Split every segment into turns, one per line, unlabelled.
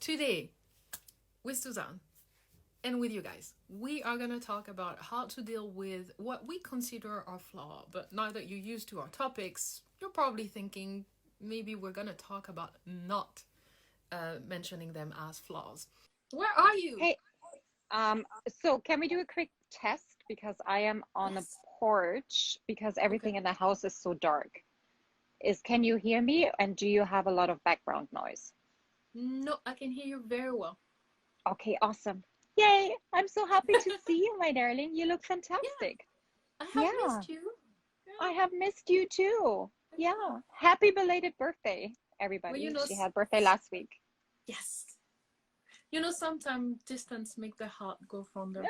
Today, with Suzanne and with you guys, we are going to talk about how to deal with what we consider our flaw. But now that you're used to our topics, you're probably thinking maybe we're going to talk about not mentioning them as flaws. Where are you?
Hey, so can we do a quick test because I am on a
Yes.
porch because
Okay.
everything in the house is so dark. Can you hear me and do you have a lot of background noise?
No, I can hear you very well.
Okay, awesome. Yay! I'm so happy to see you, my darling. You look
Yeah,
fantastic.
I have
Yeah,
missed you.
I
Yeah,
have missed you too.
yeah.
Yeah, happy belated birthday,
Well,
everybody. She had birthday last week.
yes. Sometimes distance make the heart go fonder.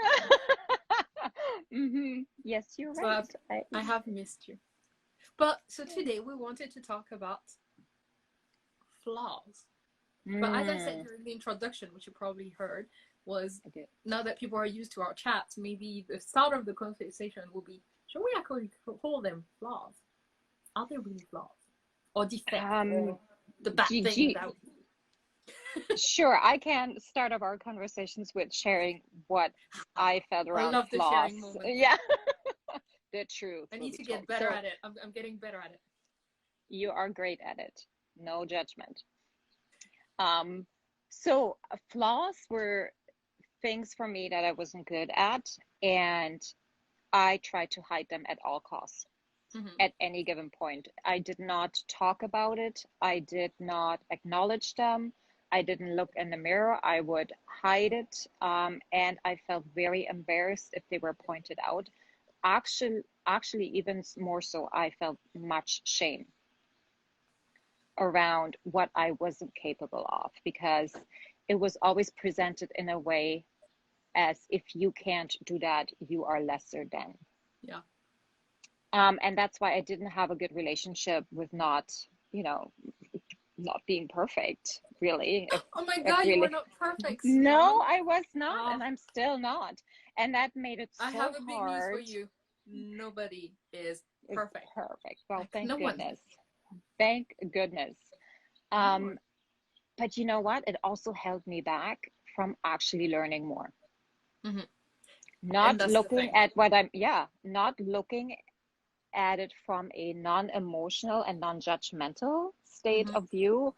Yes, you're
So
right.
I have missed you. But so today we wanted to talk about flaws. But as I said
Mm,
during the introduction, which you probably heard, was
I did.
now that people are used to our chats, maybe the start of the conversation will be, should we actually call them flaws? Are they really flaws? Or defect
Um,
or the bad thing
GG.
that
Sure, I can start up our conversations with sharing what I felt
I
around
love the sharing
flaws.
moment.
Yeah, the truth
I
will
need
be
to get
told.
better
So
at it. I'm getting better at it.
you are great at it. No judgment. Um, Flaws were things for me that I wasn't good at, and I tried to hide them at all costs.
Mm-hmm.
At any given point. I did not talk about it. I did not acknowledge them. I didn't look in the mirror. I would hide it. And I felt very embarrassed if they were pointed out. Actually, even more so, I felt much shame around what I wasn't capable of because it was always presented in a way as if you can't do that, you are lesser than.
Yeah.
And that's why I didn't have a good relationship with you know, not being perfect, really.
Oh my
If
god, you were
really,
not perfect,
no,
Suzanne.
I was not, and
Ah,
I'm still not. And that made it
I
so
have a big news for
hard.
you. Nobody is
It's
perfect.
perfect. Well,
Like
thank
no one.
goodness. Thank goodness.
No one.
Um, but you know what? It also held me back from actually learning more.
Hmm. And
Not
that's the
looking
thing.
at not looking at it from a non-emotional and non-judgmental state
Hmm.
of view,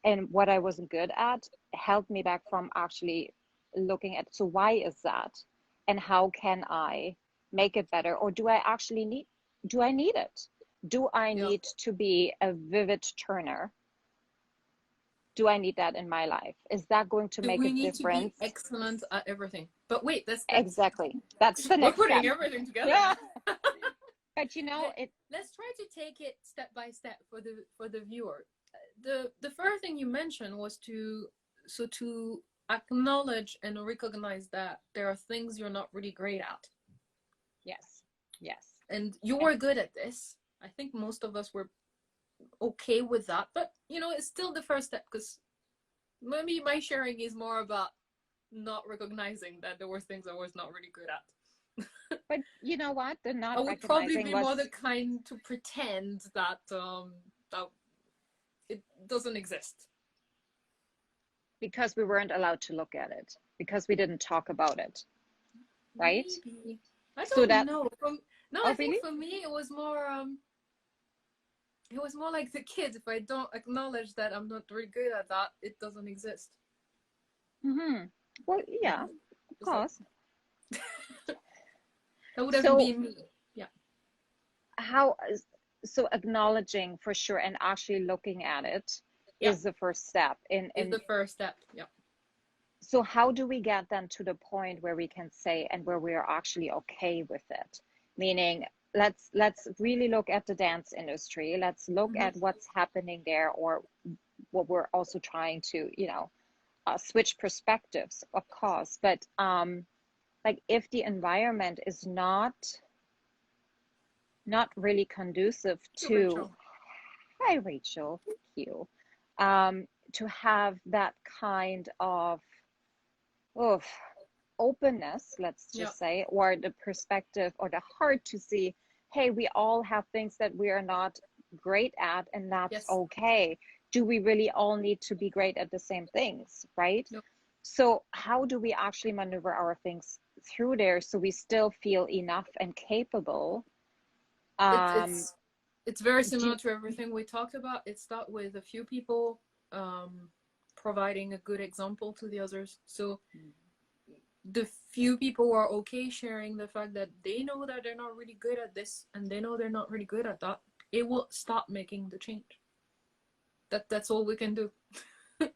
and what I wasn't good at held me back from actually looking at, so why is that? And how can I make it better? Or do I need it? Do I
Yeah.
need to be a vivid turner? Do I need that in my life? Is that going to
Do
make a
we need to be
difference?
excellent at everything? But wait, that's
Exactly. That's the
we're
next
putting
step.
everything together
Yeah.
now.
But it,
Let's try to take it step by step for the viewer. The first thing you mentioned was to acknowledge and recognize that there are things you're not really great at,
yes, yes.
and you
And
were good at this. I think most of us were okay with that, but it's still the first step because maybe my sharing is more about not recognizing that there were things I was not really good at.
but you know what? The
I
not
would probably
recognizing
be more the
was
kind to pretend that it doesn't exist.
because we weren't allowed to look at it, because we didn't talk about it, right?
Maybe I
So
don't
that,
know. No, I
oh,
think
really?
for me it was more like the kids. If I don't acknowledge that I'm not really good at that, it doesn't exist.
Mm-hmm. Well, yeah, of
Just like
course.
that would have
So
been me. Yeah,
how, so acknowledging for sure and actually looking at it
yeah,
is the first step.
is the first step. Yeah.
So how do we get then to the point where we can say and where we are actually okay with it? Meaning, let's really look at the dance industry. Let's look
Hmm.
at what's happening there, or what we're also trying to, switch perspectives, of course. But like if the environment is not really conducive
You,
to,
Rachel.
hi Rachel, thank you, to have that kind of openness, let's
Yeah.
just say, or the perspective or the heart to see, hey, we all have things that we are not great at, and that's
Yes.
okay. do we really all need to be great at the same things, right?
No,
So how do we actually maneuver our things through there so we still feel enough and capable?
it,
Um,
it's it's very
do
similar
you,
to everything we talked about. It starts with a few people providing a good example to the others. So the few people who are okay sharing the fact that they know that they're not really good at this and they know they're not really good at that, it will stop making the change. That's all we can do.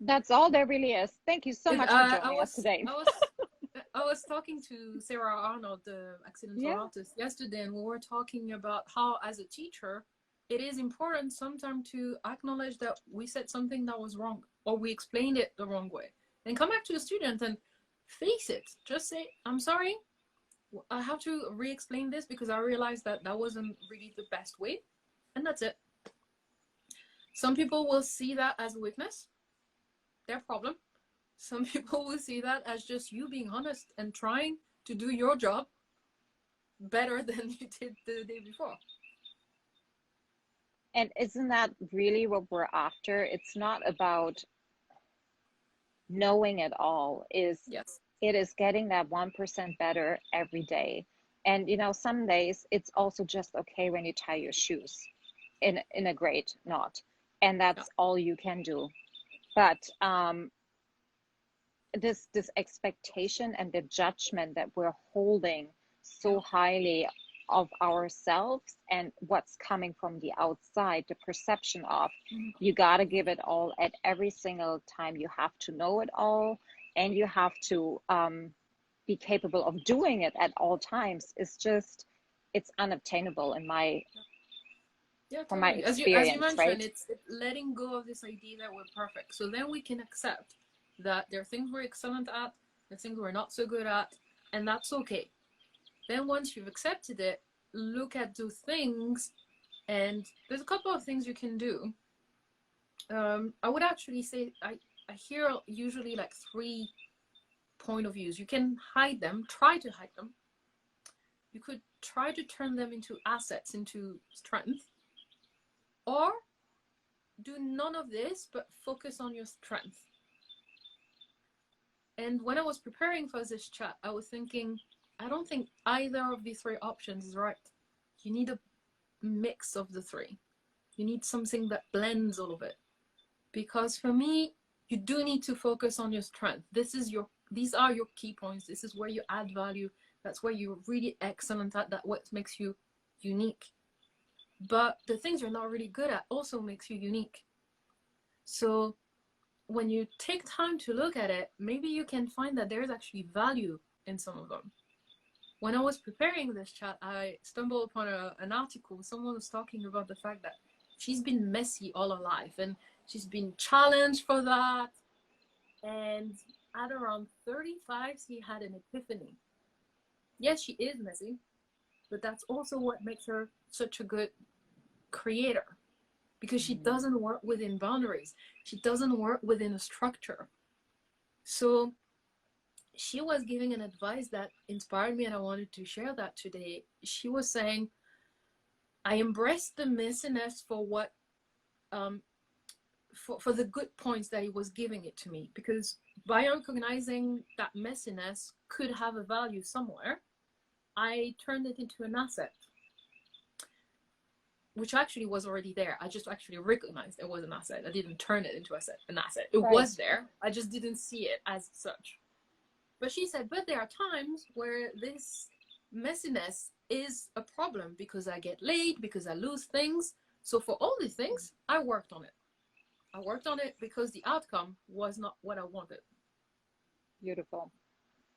that's all there really is. Thank you so
It,
much for
I
joining us
was
today.
I was I was talking to Sarah Arnold, the accidental
Yeah.
artist, yesterday, and we were talking about how, as a teacher, it is important sometimes to acknowledge that we said something that was wrong or we explained it the wrong way, and come back to the student and face it. Just say, "I'm sorry. I have to re-explain this because I realized that that wasn't really the best way," and that's it. Some people will see that as a weakness, their problem. Some people will see that as just you being honest and trying to do your job better than you did the day before.
And isn't that really what we're after? It's not about knowing it all, is
Yes.
it is getting that 1% better every day. And some days it's also just okay when you tie your shoes in a great knot, and
Yeah.
that's all you can do. But this expectation and the judgment that we're holding
Yeah.
so highly of ourselves and what's coming from the outside, the perception of you got to give it all at every single time, you have to know it all, and you have to be capable of doing it at all times, is just, it's unobtainable in my
Yeah,
from my
totally. As you
experience,
mentioned,
right?
it's letting go of this idea that we're perfect. So then we can accept that there are things we're excellent at, there are things we're not so good at, and that's okay. Then once you've accepted it, look at those things, and there's a couple of things you can do. I would actually say I hear usually like three point of views. You can hide them, try to hide them. You could try to turn them into assets, into strength, or do none of this but focus on your strength. And when I was preparing for this chat, I was thinking, I don't think either of these three options is right. You need a mix of the three. You need something that blends all of it. Because for me, you do need to focus on your strength. These are your key points. This is where you add value. That's where you're really excellent at. That what makes you unique. But the things you're not really good at also makes you unique. So when you take time to look at it, maybe you can find that there's actually value in some of them. When I was preparing this chat, I stumbled upon an article. Someone was talking about the fact that she's been messy all her life and she's been challenged for that. And at around 35, she had an epiphany. Yes, she is messy, but that's also what makes her such a good creator, because she doesn't work within boundaries. She doesn't work within a structure. So she was giving an advice that inspired me, and I wanted to share that today. She was saying, I embraced the messiness for what um, for the good points that he was giving it to me, because by recognizing that messiness could have a value somewhere, I turned it into an asset, which actually was already there. I just actually recognized it was an asset. I didn't turn it into an asset. It
Right.
was there. I just didn't see it as such. But she said, but there are times where this messiness is a problem because I get late, because I lose things. So for all these things, I worked on it. I worked on it because the outcome was not what I wanted.
Beautiful.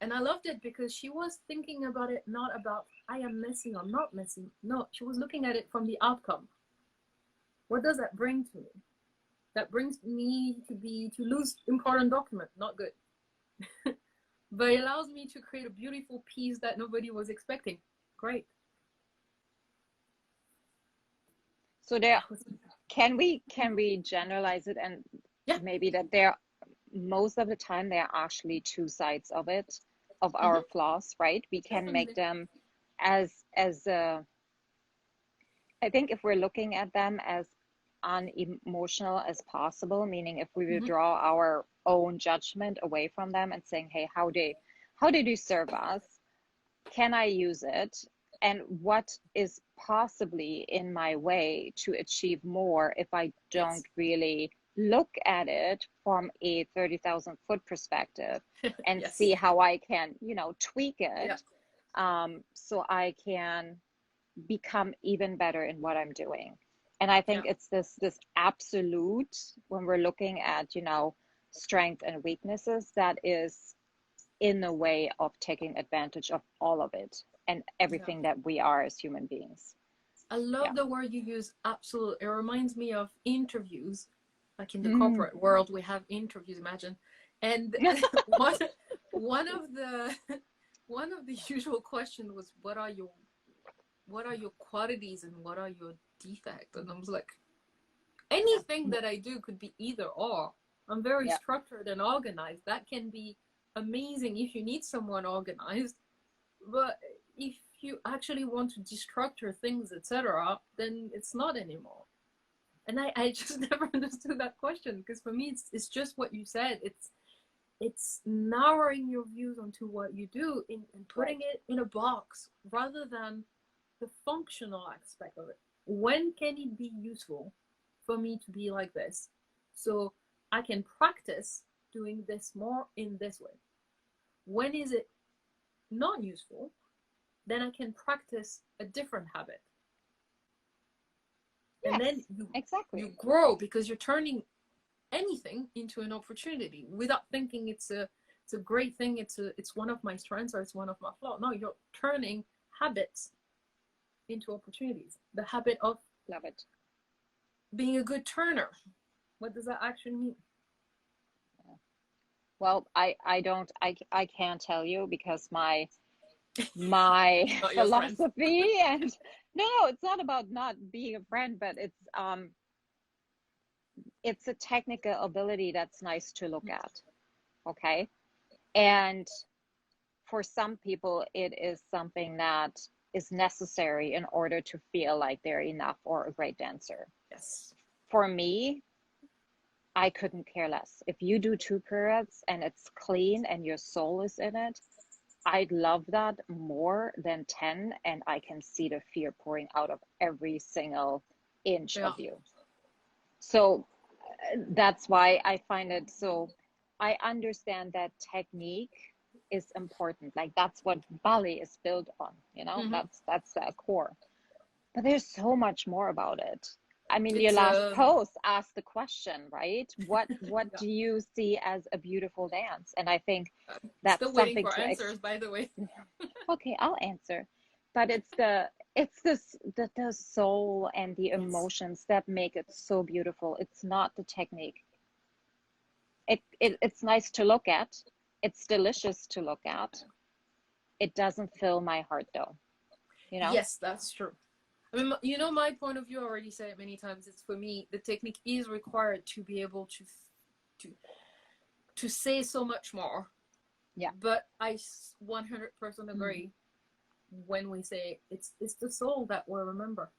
And I loved it because she was thinking about it not about I am messy or not messy. No, she was looking at it from the outcome. What does that bring to me? That brings me to lose important document. Not good. But it allows me to create a beautiful piece that nobody was expecting. Great.
So there, can we generalize it, and
Yeah.
maybe that there, most of the time, there are actually two sides of it, of our flaws, right? We can make
Definitely.
them as I think if we're looking at them as unemotional as possible, meaning if we
Hmm.
withdraw our own judgment away from them and saying, hey, how did you serve us? Can I use it? And what is possibly in my way to achieve more if I don't
Yes.
really look at it from a 30,000 foot perspective and
Yes.
see how I can, tweak
Yeah.
it, so I can become even better in what I'm doing. And I think
Yeah.
it's this absolute, when we're looking at, strength and weaknesses, that is in the way of taking advantage of all of it and
Yeah.
everything that we are as human beings.
I
Yeah.
love the word you use, absolute. It reminds me of interviews. Like in the
Mm.
corporate world, we have interviews, imagine. And one one of the one of the usual questions was what are your qualities and what are your defects? And I was like,
Yeah.
anything that I do could be either or. I'm very
Yeah.
structured and organized. That can be amazing if you need someone organized. But if you actually want to destructure things, etc., then it's not anymore. And I just never understood that question because for me it's just what you said. It's narrowing your views onto what you do and
Right.
putting it in a box rather than the functional aspect of it. When can it be useful for me to be like this? So I can practice doing this more in this way. When is it not useful? Then I can practice a different habit. And then
Yes,
you
exactly.
grow because you're turning anything into an opportunity without thinking it's a great thing, it's one of my strengths or it's one of my flaws. No, you're turning habits into opportunities. The habit of
Love it.
being a good turner. What does that actually mean?
Yeah. Well, I can't tell you because my
Not your strength.
philosophy, and no, it's not about not being a friend, but it's a technical ability that's nice to look at. Okay. And for some people, it is something that is necessary in order to feel like they're enough or a great dancer.
Yes.
For me, I couldn't care less. If you do two periods and it's clean and your soul is in it, I'd love that more than 10, and I can see the fear pouring out of every single inch
Yeah.
of you. So that's why I find it so. I understand that technique is important. Like that's what ballet is built on.
Mm-hmm.
That's the core. But there's so much more about it. I mean, your
It's
last post asked the question, right? What
yeah.
do you see as a beautiful dance? And I think
Still
that's
waiting
something
for
to
answers, by the way.
okay, I'll answer. But it's the soul and the
Yes.
emotions that make it so beautiful. It's not the technique. It's nice to look at. It's delicious to look at. It doesn't fill my heart though, you know?
Yes, that's true. I mean, my point of view. I already said it many times. It's for me, the technique is required to be able to to say so much more.
Yeah.
But I 100%
Mm.
agree when we say it's the soul that will remember.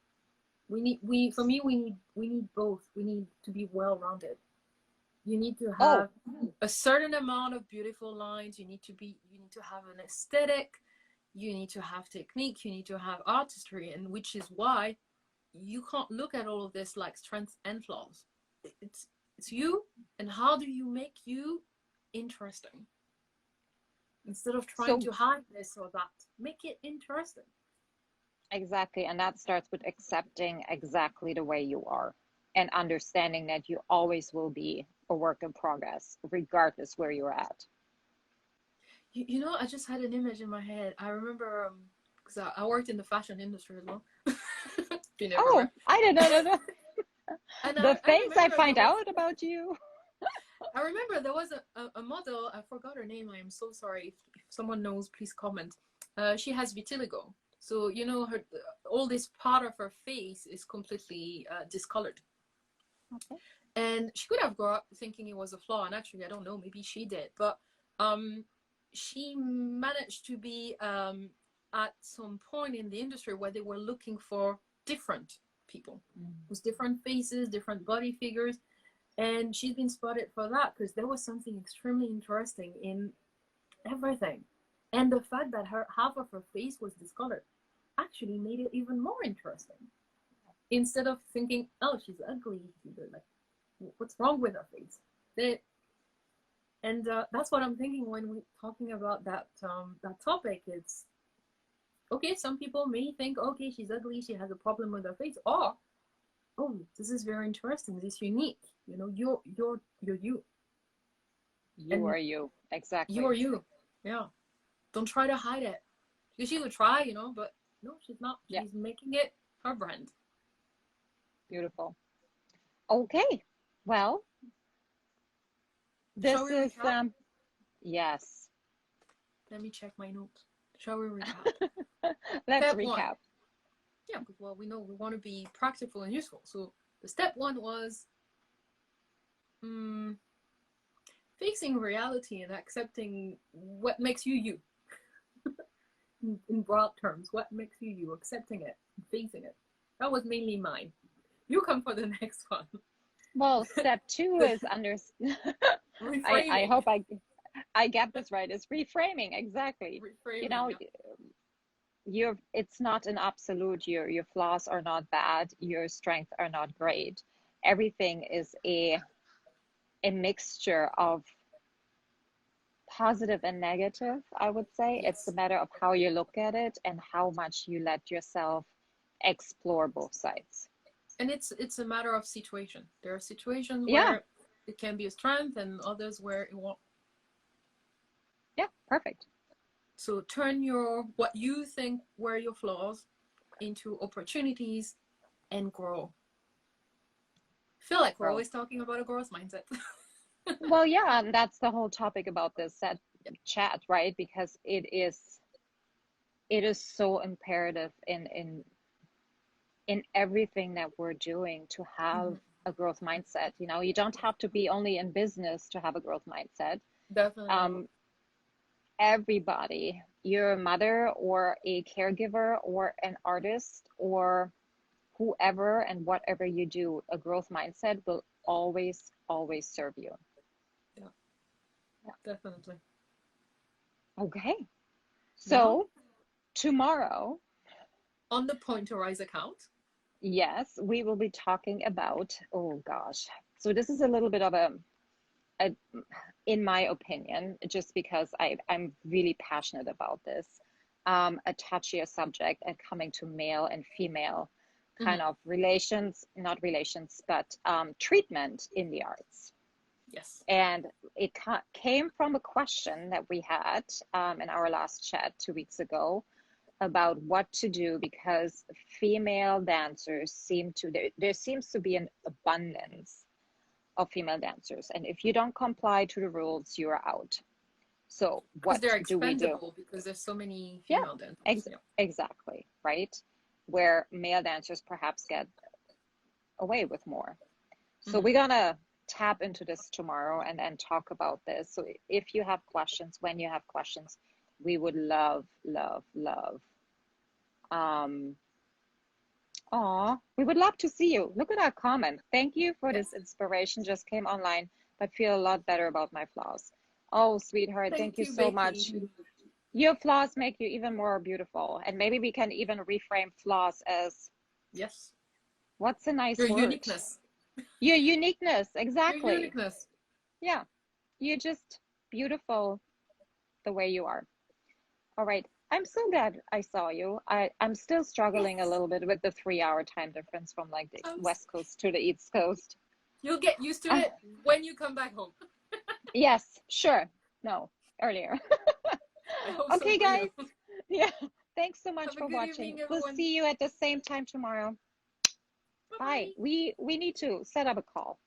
We for me we need both. We need to be well rounded. You need to
Oh,
have a certain amount of beautiful lines. You need to have an aesthetic. You need to have technique. You need to have artistry, and which is why you can't look at all of this like strengths and flaws. It's it's you, and how do you make you interesting instead of trying
so
to hide this or that. Make it interesting.
exactly. And that starts with accepting exactly the way you are and understanding that you always will be a work in progress, regardless where you're at.
I just had an image in my head. I remember because I worked in the fashion industry as well. If you never
Oh,
remember.
I didn't know
And
the
I
things I
remember there
find
was
out about you.
a model. I forgot her name. I am so sorry. If someone knows, please comment. She has vitiligo, so her all this part of her face is completely discolored.
Okay.
And she could have grown up thinking it was a flaw, and actually, I don't know. Maybe she did, but um, she managed to be at some point in the industry where they were looking for different. people with different faces, different body figures. And she's been spotted for that because there was something extremely interesting in everything. And the fact that her half of her face was discolored actually made it even more interesting. Instead of thinking, oh, she's ugly, like, what's wrong with her face? That's what I'm thinking when we're talking about that topic. It's okay. Some people may think, okay, she's ugly, she has a problem with her face, or oh, this is very interesting. This is unique. You know, you're you.
You are you. Exactly.
You are you. Yeah. Don't try to hide it. Because she would try, you know, but no, she's not. She's making it her brand.
Beautiful. Okay. Well, this is yes.
Let me check my notes. Shall we recap?
Let's
Step
recap.
One. Yeah, because well, we know we want to be practical and useful. So the step one was facing reality and accepting what makes you you. In broad terms, what makes you you, accepting it, facing it. That was mainly mine. You come for the next one.
Well, step two is I hope I get this right. Is reframing. Exactly.
Reframing,
you know, it's not an absolute. Your flaws are not bad. Your strengths are not great. Everything is a mixture of positive and negative, I would say.
Yes.
It's a matter of how you look at it and how much you let yourself explore both sides.
And it's a matter of situation. There are situations where it can be a strength and others where it won't.
Yeah, perfect.
So turn what you think were your flaws into opportunities and grow. I feel like we're always talking about a growth mindset.
Well, yeah, and that's the whole topic about this chat, right? Because it is so imperative in everything that we're doing to have a growth mindset. You know, you don't have to be only in business to have a growth mindset.
Definitely.
Everybody, you're a mother or a caregiver or an artist or whoever and whatever you do, a growth mindset will always serve you.
Yeah, definitely.
Okay. So tomorrow
on the Point to Rise account,
yes, we will be talking about, oh gosh. So this is a little bit of a in my opinion, just because I'm really passionate about this, a touchier subject and coming to male and female kind of not relations, but treatment in the arts.
Yes.
And it came from a question that we had in our last chat 2 weeks ago about what to do, because female dancers there seems to be an abundance of female dancers, and if you don't comply to the rules, you are out. So what do we do?
Because there's so many female dancers.
Exactly, right? Where male dancers perhaps get away with more. So we're gonna tap into this tomorrow and talk about this. So if you have questions, when you have questions, we would love we would love to see you. Look at our comment. Thank you for this inspiration. Just came online, but feel a lot better about my flaws. Oh, sweetheart, thank you so much. Your flaws make you even more beautiful. And maybe we can even reframe flaws as what's a nice word?
Uniqueness.
Your uniqueness, exactly.
Your uniqueness.
Yeah, you're just beautiful the way you are. All right, I'm so glad I saw you. I'm still struggling a little bit with the 3-hour time difference from like the West Coast to the East Coast.
You'll get used to it when you come back home.
Yes, sure. No, earlier. Okay, so, guys. Yeah, thanks so much for watching. We'll see you at the same time tomorrow. Bye. We need to set up a call.